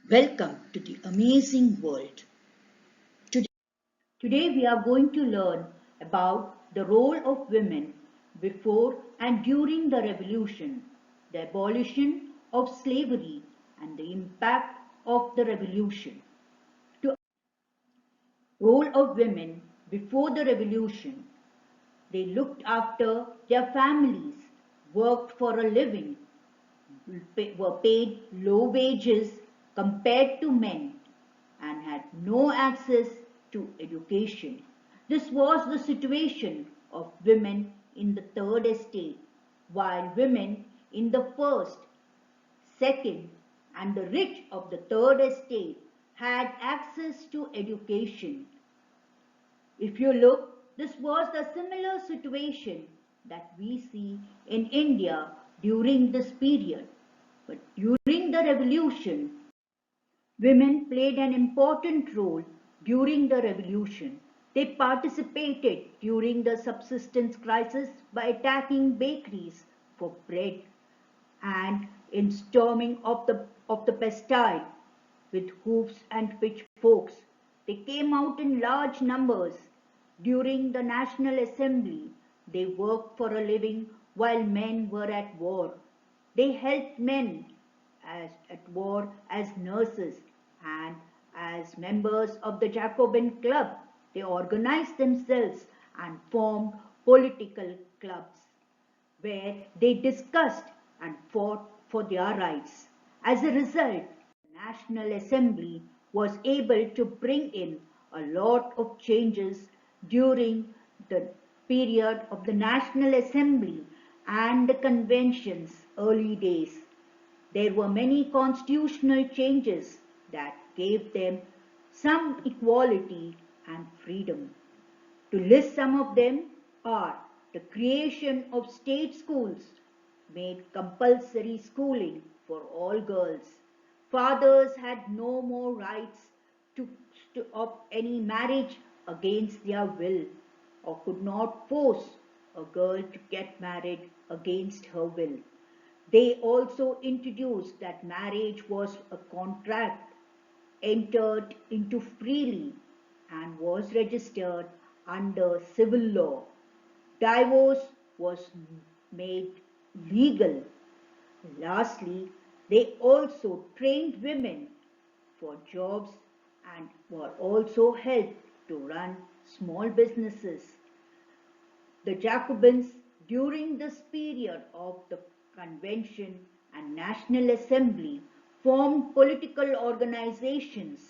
Welcome to the amazing world. Today, Today we are going to learn about the role of women before and during the revolution, the abolition of slavery and the impact of the revolution. To role of women before the revolution, they looked after their families, worked for a living, were paid low wages compared to men and had no access to education. This was the situation of women in the third estate, while women in the first, second, and the rich of the third estate had access to education. If you look, this was the similar situation that we see in India during this period. But during the revolution, women played an important role during the revolution. They participated during the subsistence crisis by attacking bakeries for bread and in storming of the Bastille with hoofs and pitchforks. They came out in large numbers. During the National Assembly, they worked for a living while men were at war. They helped men at war as nurses and as members of the Jacobin Club. They organized themselves and formed political clubs where they discussed and fought for their rights. As a result, the National Assembly was able to bring in a lot of changes during the period of the National Assembly and the convention's early days. There were many constitutional changes that gave them some equality and freedom. To list some of them are the creation of state schools made compulsory schooling for all girls. Fathers had no more rights to, of any marriage against their will or could not force a girl to get married against her will. They also introduced that marriage was a contract entered into freely and was registered under civil law. Divorce was made legal. Lastly, they also trained women for jobs and were also helped to run small businesses. The Jacobins, during this period of the Convention and National Assembly, formed political organizations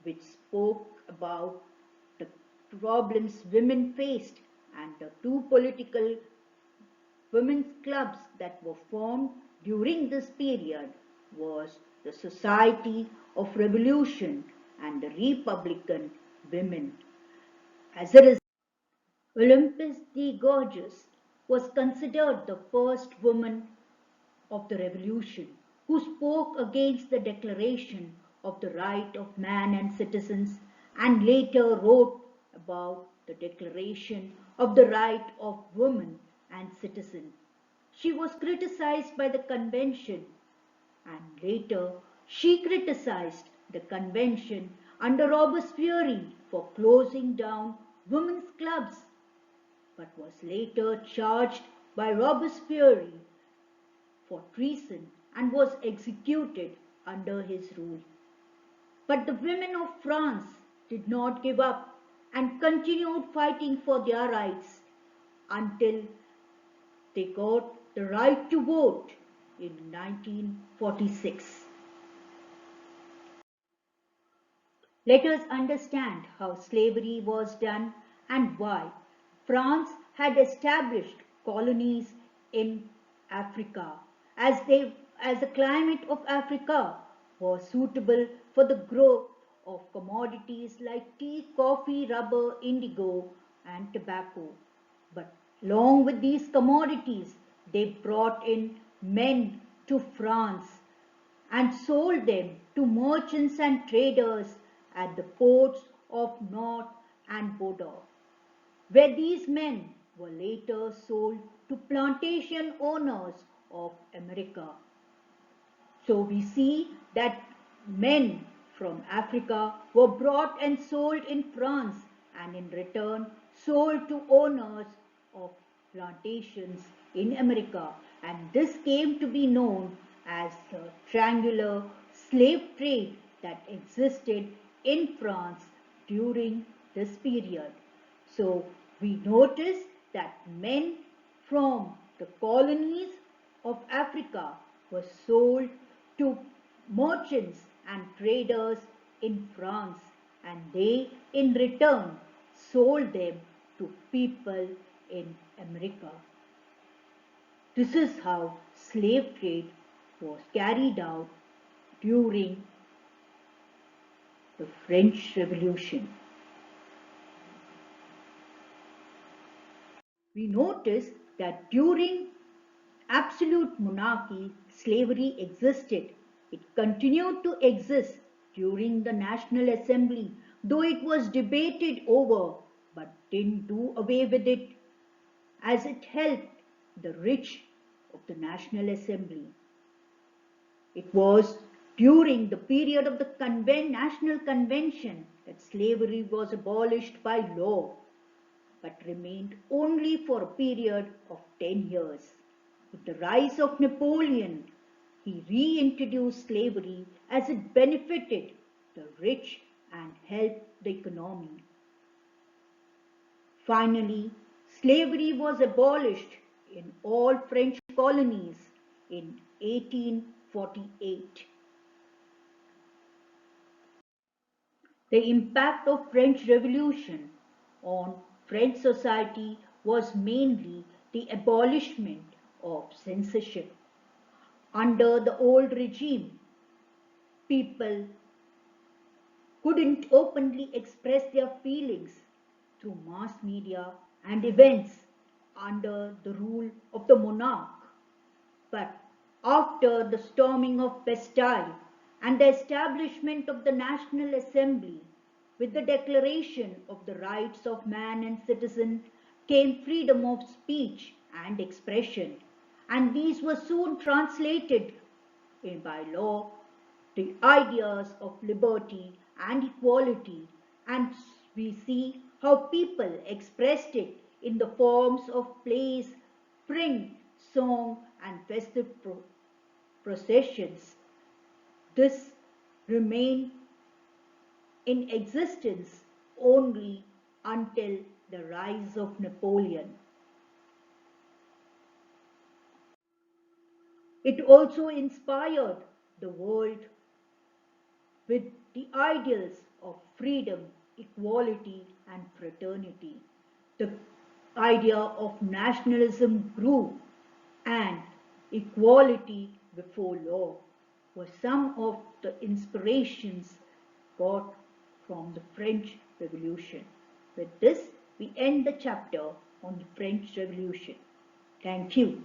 which spoke about the problems women faced, and the two political women's clubs that were formed during this period was the Society of Revolution and the Republican Women. As a result, Olympus the Gorgeous was considered the first woman of the Revolution who spoke against the Declaration of the Right of Man and Citizens and later wrote about the Declaration of the Right of Woman and Citizen. She was criticized by the convention and later she criticized the convention under Robespierre for closing down women's clubs but was later charged by Robespierre for treason and was executed under his rule. But the women of France did not give up and continued fighting for their rights until they got the right to vote in 1946. Let us understand how slavery was done and why France had established colonies in Africa as the climate of Africa was suitable for the growth of commodities like tea, coffee, rubber, indigo and tobacco. But along with these commodities, they brought in men to France and sold them to merchants and traders at the ports of North and Bordeaux, where these men were later sold to plantation owners of America. So we see that Men from Africa were brought and sold in France and in return sold to owners of plantations in America, and this came to be known as the triangular slave trade that existed in France during this period. So we notice that men from the colonies of Africa were sold to merchants and traders in France, and they in return sold them to people in America. This is how slave trade was carried out during the French Revolution. We notice that during absolute monarchy, slavery existed. It continued to exist during the National Assembly, though it was debated over, but didn't do away with it, as it helped the rich of the National Assembly. It was during the period of the National Convention that slavery was abolished by law, but remained only for a period of 10 years. With the rise of Napoleon, he reintroduced slavery as it benefited the rich and helped the economy. Finally, slavery was abolished in all French colonies in 1848. The impact of French Revolution on French society was mainly the abolishment of censorship. Under the old regime, people couldn't openly express their feelings through mass media and events under the rule of the monarch. But after the storming of Bastille and the establishment of the National Assembly, with the Declaration of the Rights of Man and Citizen, came freedom of speech and expression, and these were soon translated by law the ideas of liberty and equality, and we see how people expressed it in the forms of plays, print, song, and festive processions. This remained in existence only until the rise of Napoleon. It also inspired the world with the ideals of freedom, equality, and fraternity. The idea of nationalism grew, and equality before law were some of the inspirations got from the French Revolution. With this, we end the chapter on the French Revolution. Thank you.